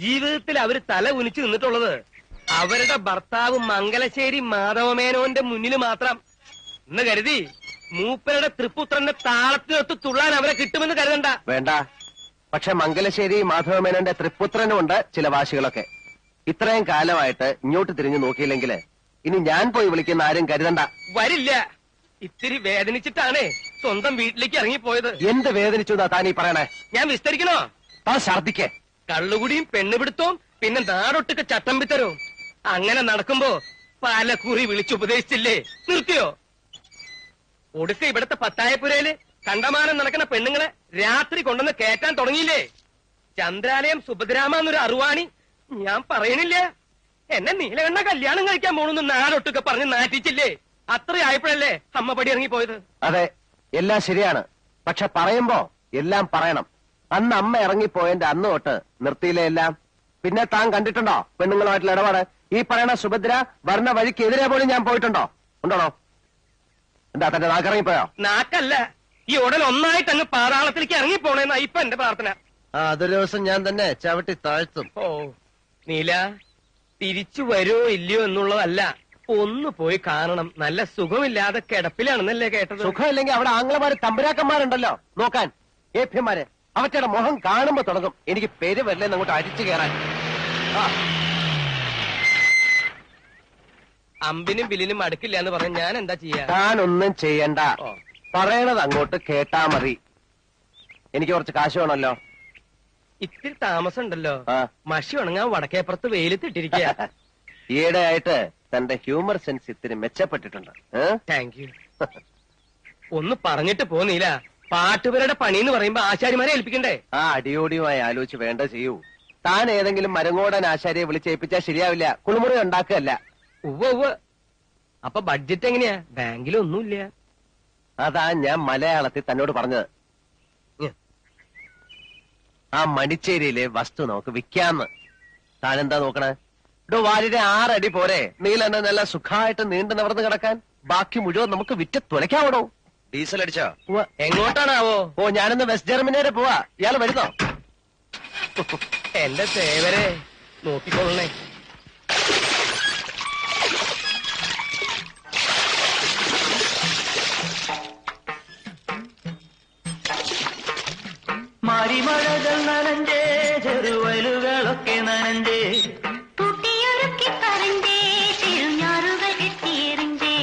ജീവിതത്തിൽ അവര് തല കുനിച്ചു നിന്നിട്ടുള്ളത് അവരുടെ ഭർത്താവ് മംഗലശ്ശേരി മാധവമേനോന്റെ മുന്നിൽ മാത്രം എന്ന് കരുതി മൂപ്പരുടെ തൃപ്പുത്രന്റെ താളത്തിനൊത്ത് തുള്ളാൻ അവരെ കിട്ടുമെന്ന് കരുതണ്ട. വേണ്ട. പക്ഷെ മംഗലശ്ശേരി മാധവമേനോന്റെ തൃപ്പുത്രനുമുണ്ട് ചില വാശികളൊക്കെ. ഇത്രയും കാലമായിട്ട് ഇങ്ങോട്ട് തിരിഞ്ഞു നോക്കിയില്ലെങ്കിൽ ഇനി ഞാൻ പോയി വിളിക്കുന്ന ആരും കരുതണ്ട. വരില്ല. ഇത്തിരി വേദനിച്ചിട്ടാണേ സ്വന്തം വീട്ടിലേക്ക് ഇറങ്ങിപ്പോയത്. എന്ത് വേദനിച്ചു എന്നാ താനീ പറയണേ? ഞാൻ വിസ്തരിക്കണോ? താൻ ഛർദിക്കേ. കള്ളുകുടിയും പെണ്ണുപിടുത്തവും പിന്നെ നാടൊട്ടുക്ക് ചട്ടം പിത്തരവും അങ്ങനെ നടക്കുമ്പോ പാലക്കുറി വിളിച്ചുപദേശിച്ചില്ലേ? നിർത്തിയോ? ഒടുക്ക ഇവിടത്തെ പത്തായപ്പുരയില് കണ്ടമാനം നടക്കുന്ന പെണ്ണുങ്ങളെ രാത്രി കൊണ്ടുവന്ന് കേറ്റാൻ തുടങ്ങിയില്ലേ? ചന്ദ്രാലയം സുഭദ്രാമ എന്നൊരു അറുവാണി ഞാൻ പറയണില്ല. എന്നെ നീലകണ്ണ കല്യാണം കഴിക്കാൻ പോണെന്ന് നാടൊട്ടുക്കെ പറഞ്ഞ് നാറ്റിച്ചില്ലേ? അത്രയായപ്പോഴല്ലേ അമ്മ പടി ഇറങ്ങിപ്പോയത്. അതെ, എല്ലാം ശരിയാണ്. പക്ഷെ പറയുമ്പോ എല്ലാം പറയണം. അന്ന് അമ്മ ഇറങ്ങിപ്പോയതിന്റെ അന്ന് തൊട്ട് നിർത്തിയില്ലേ എല്ലാം. പിന്നെ താൻ കണ്ടിട്ടുണ്ടോ പെണ്ണുങ്ങളുമായിട്ടുള്ള ഇടപാട്? ഈ പറയണ സുഭദ്ര വരുന്ന വഴിക്കെതിരെ പോലും ഞാൻ പോയിട്ടുണ്ടോ? ഉണ്ടോണോ? എന്താ തന്റെ നാക്കിറങ്ങിപ്പോയോ? നാക്കല്ല, ഈ ഉടൻ ഒന്നായിട്ട് അങ്ങ് പാതാളത്തിലേക്ക് ഇറങ്ങിപ്പോണേന്നാ ഇപ്പൊ എന്റെ പ്രാർത്ഥന. അതൊരു ദിവസം ഞാൻ തന്നെ ചവിട്ടി താഴ്ത്തും. ഓ നീല, തിരിച്ചു വരുമോ ഇല്ലയോ എന്നുള്ളതല്ല, ഒന്ന് പോയി കാണണം. നല്ല സുഖമില്ലാതെ കിടപ്പിലാണെന്നല്ലേ കേട്ടത്? സുഖമില്ലെങ്കിൽ അവിടെ ആംഗ്ലമാര് തമ്പുരാക്കന്മാരുണ്ടല്ലോ നോക്കാൻ, ഏഭ്യന്മാര്. അവറ്റയുടെ മുഖം കാണുമ്പോ തുടങ്ങും എനിക്ക് പേര് വരില്ലെന്ന് അങ്ങോട്ട് അരിച്ചു കയറാൻ. അമ്പിനും ബില്ലിനും അടുക്കില്ല എന്ന് പറഞ്ഞ ഞാൻ എന്താ ചെയ്യാ? താനൊന്നും ചെയ്യണ്ട. പറയണത് അങ്ങോട്ട് കേട്ടാ മതി. എനിക്ക് കുറച്ച് കാശ് വേണമല്ലോ. ഇത്തിരി താമസം ഉണ്ടല്ലോ. മഷി ഉണങ്ങാൻ വടക്കേപ്പുറത്ത് വെയിലത്തിട്ടിരിക്കുക. ഈയിടെ ആയിട്ട് തന്റെ ഹ്യൂമർ സെൻസ് ഇത്തിരി മെച്ചപ്പെട്ടിട്ടുണ്ട്. Thank you. ഒന്ന് പറഞ്ഞിട്ട് പോന്നീല. പാട്ടുപേരുടെ പണി എന്ന് പറയുമ്പോ ആശാരിമാരെ ഏൽപ്പിക്കണ്ടേ? അടിയോടിയുമായി ആലോചിച്ച് വേണ്ട ചെയ്യൂ. താൻ ഏതെങ്കിലും മരങ്ങോടൻ ആശാരിയെ വിളിച്ചേൽപ്പിച്ചാൽ ശരിയാവില്ല. കുളിമുറി ഉണ്ടാക്കുകയല്ല. ഉവ്വ്. അപ്പൊ ബഡ്ജറ്റ് എങ്ങനെയാ? ബാങ്കിലൊന്നുമില്ല. അതാ ഞാൻ മലയാളത്തിൽ തന്നോട് പറഞ്ഞത്. ആ മണിച്ചേരിയിലെ വസ്തു നമുക്ക് വിൽക്കാന്ന്. താനെന്താ നോക്കണേ? വാലിന്റെ 6 അടി പോരെ നീലെന്നെ നല്ല സുഖമായിട്ട് നീണ്ടു നിവർന്ന് കിടക്കാൻ? ബാക്കി മുഴുവൻ നമുക്ക് വിറ്റ് തുലയ്ക്കാവണോ? ഡീസൽ അടിച്ചോ? എങ്ങോട്ടാണാവോ? ഞാനിന്ന് വെസ്റ്റ് ജർമ്മനി വരെ പോവാ. ഇയാള് വരുന്നോ? എന്റെ സേവരെ നോക്കിക്കൊള്ളണേ. മരിമഴകൾ നനഞ്ചേ, ചെറുവയലുകളൊക്കെ നനഞ്ചേ, കുട്ടിയൊരുക്കി പറഞ്ഞേ, തിരുഞ്ഞാറുകൾ കെട്ടിയെറിഞ്ചേ.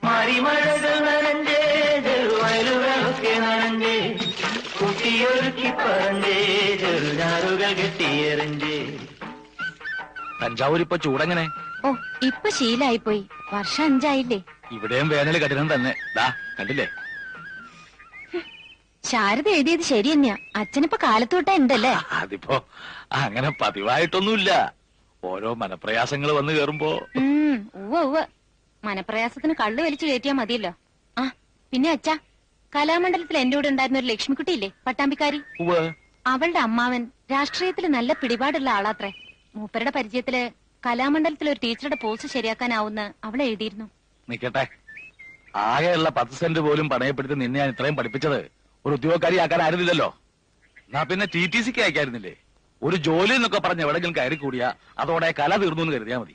മരിമഴകൾ നനഞ്ചേ, ചെറുവയലുകളൊക്കെ നനഞ്ചേ, കുട്ടിയൊരുക്കി പറഞ്ഞേ, ചെറുഞ്ഞാറുകൾ കെട്ടിയെറിഞ്ചേ. തഞ്ചാവൂരിപ്പൊ ചൂടെങ്ങനെ? ഓ, ഇപ്പൊ ശീലായിപ്പോയി. വർഷം 5 ആയില്ലേ? ഇവിടെയും വേനൽ കഠിനം തന്നെ. കണ്ടില്ലേ? ശാരദ എഴുതിയത് ശരി തന്നെയാ. അച്ഛനിപ്പോ കാലത്തോട്ടാ ഉണ്ടല്ലേ? അതിപ്പോ അങ്ങനെ പതിവായിട്ടൊന്നുമില്ല. ഓരോ മനപ്രയാസങ്ങൾ വന്നു കേറുമ്പോ. ഉവ്വ് മനപ്രയാസത്തിന് കള്ളു വലിച്ചു കയറ്റിയാ മതിയല്ലോ. ആ പിന്നെ അച്ഛാ, കലാമണ്ഡലത്തിൽ എന്റെ കൂടെ ഉണ്ടായിരുന്ന ഒരു ലക്ഷ്മിക്കുട്ടിയില്ലേ, പട്ടാമ്പിക്കാരി? അവളുടെ അമ്മാവൻ രാഷ്ട്രീയത്തിൽ നല്ല പിടിപാടുള്ള ആളാത്രേ. മൂപ്പരുടെ പരിചയത്തില് കലാമണ്ഡലത്തിൽ ഒരു ടീച്ചറുടെ പോസ്റ്റ് ശരിയാക്കാനാവുന്ന അവളെ എഴുതിയിരുന്നു. നിക്കട്ടെ, ആകെയുള്ള 10 സെന്റ് പോലും പണയപ്പെടുത്തി നിന്നെ ഞാൻ ഇത്രയും പഠിപ്പിച്ചത് ഒരു ഉദ്യോഗക്കാരിയാക്കാൻ ആയിരുന്നില്ലല്ലോ. എന്നാ പിന്നെ TTCക്ക് അയക്കായിരുന്നില്ലേ? ഒരു ജോലി എന്നൊക്കെ പറഞ്ഞ് എവിടെങ്കിലും കയറി കൂടിയാ അതോടെ കല തീർന്നു എന്ന് കരുതിയാ മതി.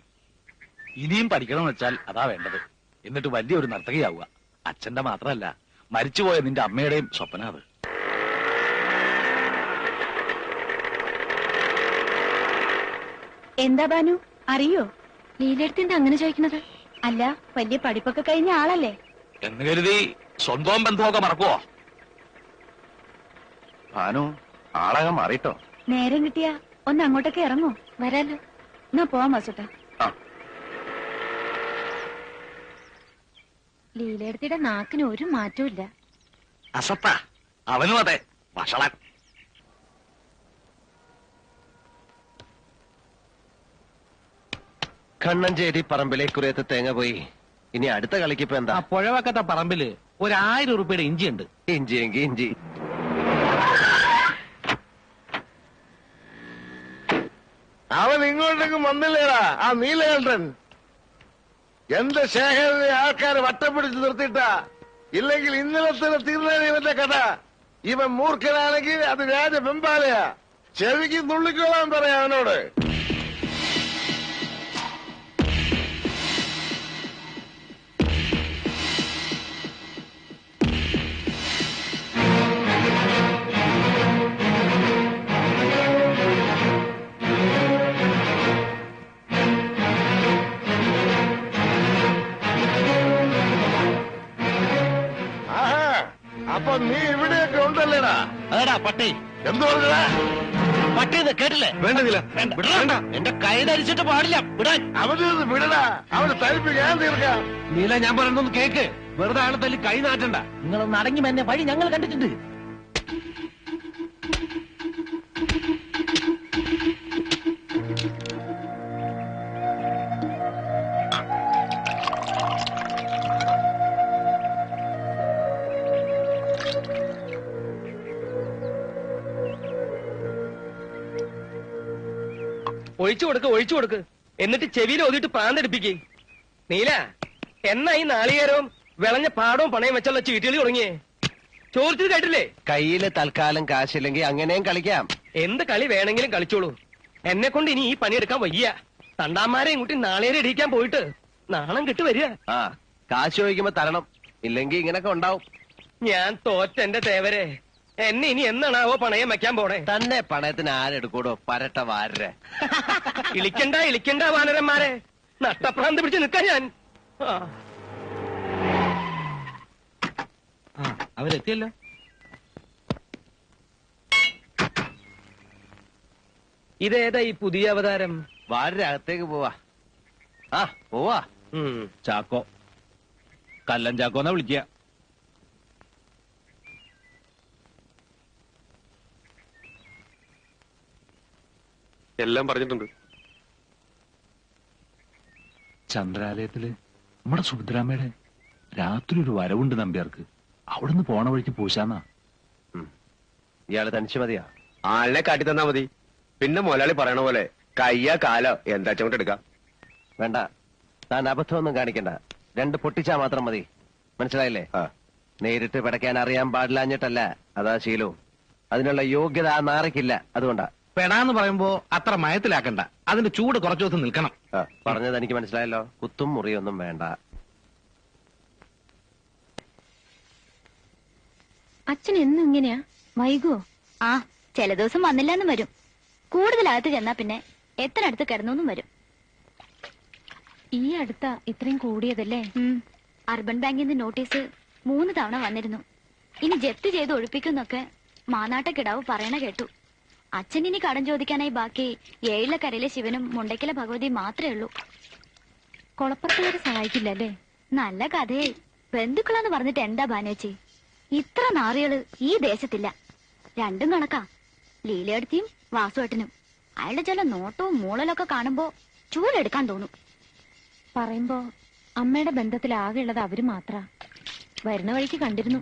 ഇനിയും പഠിക്കണമെന്ന് വെച്ചാൽ അതാ വേണ്ടത്. എന്നിട്ട് വലിയൊരു നർത്തകിയാവുക. അച്ഛന്റെ മാത്രമല്ല, മരിച്ചുപോയ നിന്റെ അമ്മയുടെയും സ്വപ്ന അത്. എന്താ ബാനു, അറിയോ ലീലെടുത്തിന്റെ അങ്ങനെ ചോദിക്കുന്നത്? അല്ല, വലിയ പഠിപ്പൊക്കെ കഴിഞ്ഞ ആളല്ലേ എന്ന് കരുതി സ്വന്തം ബന്ധമൊക്കെ മറക്കുവോ? ഭാനു, ആളകം മാറിട്ടോ. നേരം കിട്ടിയാ ഒന്ന് അങ്ങോട്ടൊക്കെ ഇറങ്ങോ? വരാലോ. എന്നാ പോവാം വാസുട്ടാ. ലീലയെടുത്തിയുടെ നാക്കിന് ഒരു മാറ്റവും ഇല്ല. അസത്ത അവനും അതെ, വഷളൻ. കണ്ണഞ്ചേരി പറമ്പിലേക്കുറയത്ത് തേങ്ങ പോയി. ഇനി അടുത്ത കളിക്കിപ്പോ എന്താ? പുഴവക്കത്തെ പറമ്പില് 1000 രൂപയുടെ ഇഞ്ചി ഉണ്ട്. ഇഞ്ചിയെങ്കി ഇഞ്ചി. അവൻ ഇങ്ങോട്ടേക്ക് വന്നില്ലേടാ ആ നീലകണ്ഠൻ. എന്റെ ശേഖരനെ ആൾക്കാരെ വട്ടം പിടിച്ച് നിർത്തിയിട്ടാ. ഇല്ലെങ്കിൽ ഇന്നലെ തന്നെ തീർന്നേനെ ഇവന്റെ കഥ. ഇവൻ മൂർഖനാണെങ്കിൽ അത് രാജ വെമ്പാലയാ. ചെവിക്ക് നുള്ളിക്കോളാൻ പറയാം അവനോട്. ആഹാ, അപ്പൊ നീ ഇവിടെയൊക്കെ ഉണ്ടല്ലേടാ? അതെടാ പട്ടി. എന്തു പറഞ്ഞടാ? പട്ടിന്ന് കേട്ടില്ലേ? വേണ്ടതില്ല. വേണ്ട. എന്റെ കൈ ധരിച്ചിട്ട് പാടില്ല. വിടാൻ. അവന് വിടടാ, അവന് തരിപ്പ് ഞാൻ തീർക്കാം. നീല, ഞാൻ പറയുന്നൊന്ന് കേക്ക്. വെറുതെ ആളെ തല്ലി കൈ നാട്ടണ്ട. നിങ്ങളൊന്ന് അടങ്ങി എന്നെ വഴി ഞങ്ങൾ കണ്ടിട്ടുണ്ട്. ഒഴിച്ചു കൊടുക്ക്. എന്നിട്ട് ചെവിയിൽ ഒതിട്ട് പ്രാന്തെടുപ്പിക്കേ. നീല, എന്നാ ഈ നാളികേരവും വിളഞ്ഞ പാടവും പണയം വെച്ചുള്ള ചീട്ടുകളി തുടങ്ങിയേ? ചോദിച്ചത് കേട്ടില്ലേ? കയ്യില് തൽക്കാലം കാശില്ലെങ്കിൽ അങ്ങനെയും കളിക്കാം. എന്ത് കളി വേണമെങ്കിലും കളിച്ചോളൂ. എന്നെ കൊണ്ട് ഇനി ഈ പണിയെടുക്കാൻ വയ്യ. തണ്ടാമാരെയും കൂട്ടി നാളേരെ ഇടിക്കാൻ പോയിട്ട് നാണം കിട്ടു വരിക. ആ, കാശ് ചോദിക്കുമ്പോ തരണം. ഇല്ലെങ്കിൽ ഇങ്ങനൊക്കെ ഉണ്ടാവും. ഞാൻ തോറ്റെന്റെ തേവരെ. എന്നെ ഇനി എന്നാണാവോ പണയം വെക്കാൻ പോണേ? തന്നെ പണയത്തിന് ആരെടുക്കൂടോ? പരട്ട വാരരെ. ഇളിക്കണ്ട വാനരന്മാരെ. നട്ടപ്രാന്ത് പിടിച്ച് നിൽക്കാൻ ഞാൻ. അവരെത്തിയല്ലോ. ഇതേതാ ഈ പുതിയ അവതാരം? വാരരെ അകത്തേക്ക് പോവാ. ആ, പോവാ. ചാക്കോ, കല്ലൻ ചാക്കോന്നാ വിളിക്കുക. എല്ലാം പറഞ്ഞിട്ടുണ്ട്. ചന്ദ്രാലയത്തില് നമ്മുടെ സുഭദ്രാമ്മയുടെ രാത്രി ഒരു വരവുണ്ട് നമ്പ്യാർക്ക്. അവിടുന്ന് പോണ വഴിക്ക് പൂശാന്നാ. ഇയാള് തനിച്ച് മതിയാ? ആളിനെ കാട്ടി തന്നാ മതി. പിന്നെ മുതലാളി പറയണ പോലെ കയ്യോ കാലോ എന്താ കൊണ്ട് എടുക്കാം. വേണ്ട, താൻ അബദ്ധമൊന്നും കാണിക്കണ്ട. 2 പൊട്ടിച്ചാ മാത്രം മതി. മനസ്സിലായില്ലേ? നേരിട്ട് പിടയ്ക്കാൻ അറിയാൻ പാടില്ലാഞ്ഞിട്ടല്ല, അതാ ശീലവും. അതിനുള്ള യോഗ്യത ആ നാറയ്ക്കില്ല. അതുകൊണ്ടാ. പെടാന്ന് പറയുമ്പോ അത്ര മയത്തിലാക്കണ്ട. അതിന്റെ ചൂട് കുറച്ചു ദിവസം നിൽക്കണം. പറഞ്ഞത് എനിക്ക് മനസ്സിലായല്ലോ. കുത്തും മുറിയൊന്നും വേണ്ട. അച്ഛൻ എന്നും ഇങ്ങനെയാ? വൈകുവോ? ആ, ചില ദിവസം വന്നില്ലെന്നും വരും. കൂടുതലകത്ത് ചെന്നാ പിന്നെ എത്ര അടുത്ത് കിടന്നൊന്നും വരും. ഈ അടുത്ത ഇത്രയും കൂടിയതല്ലേ? അർബൻ ബാങ്കിൽ നിന്ന് നോട്ടീസ് 3 തവണ വന്നിരുന്നു. ഇനി ജപ്തി ചെയ്ത് ഒഴിപ്പിക്കുന്നൊക്കെ മാനാട്ടക്കിടാവ് പറയണ കേട്ടു. അച്ഛൻ ഇനി കടം ചോദിക്കാനായി ബാക്കി ഏഴിലക്കരയിലെ ശിവനും മുണ്ടയ്ക്കലെ ഭഗവതിയും മാത്രമേ ഉള്ളൂ. കൊളപ്പുറത്തുകാരെ സഹായിക്കില്ല അല്ലേ? നല്ല കഥയെ. ബന്ധുക്കളാന്ന് പറഞ്ഞിട്ട് എന്താ ബാനേച്ചി? ഇത്ര നാറികള് ഈ ദേശത്തില്ല. രണ്ടും കണക്കാ. ലീലയെടുത്തിയും വാസുവേട്ടനും. അയാളുടെ ചില നോട്ടവും മൂളലൊക്കെ കാണുമ്പോ ചൂലെടുക്കാൻ തോന്നും. പറയുമ്പോ അമ്മയുടെ ബന്ധത്തിൽ ആകെ ഉള്ളത് അവര് മാത്ര. വരുന്ന വഴിക്ക് കണ്ടിരുന്നു.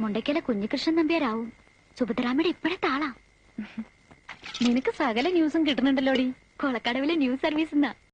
മുണ്ടയ്ക്കലെ കുഞ്ഞികൃഷ്ണൻ നമ്പ്യാരാവും സുഭദ്രാമ്മയുടെ ഇപ്പോഴത്തെ ആളാ. നിനക്ക് സകല ന്യൂസും കിട്ടുന്നുണ്ടല്ലോടി. കൊളക്കടവിലെ ന്യൂസ് സർവീസ്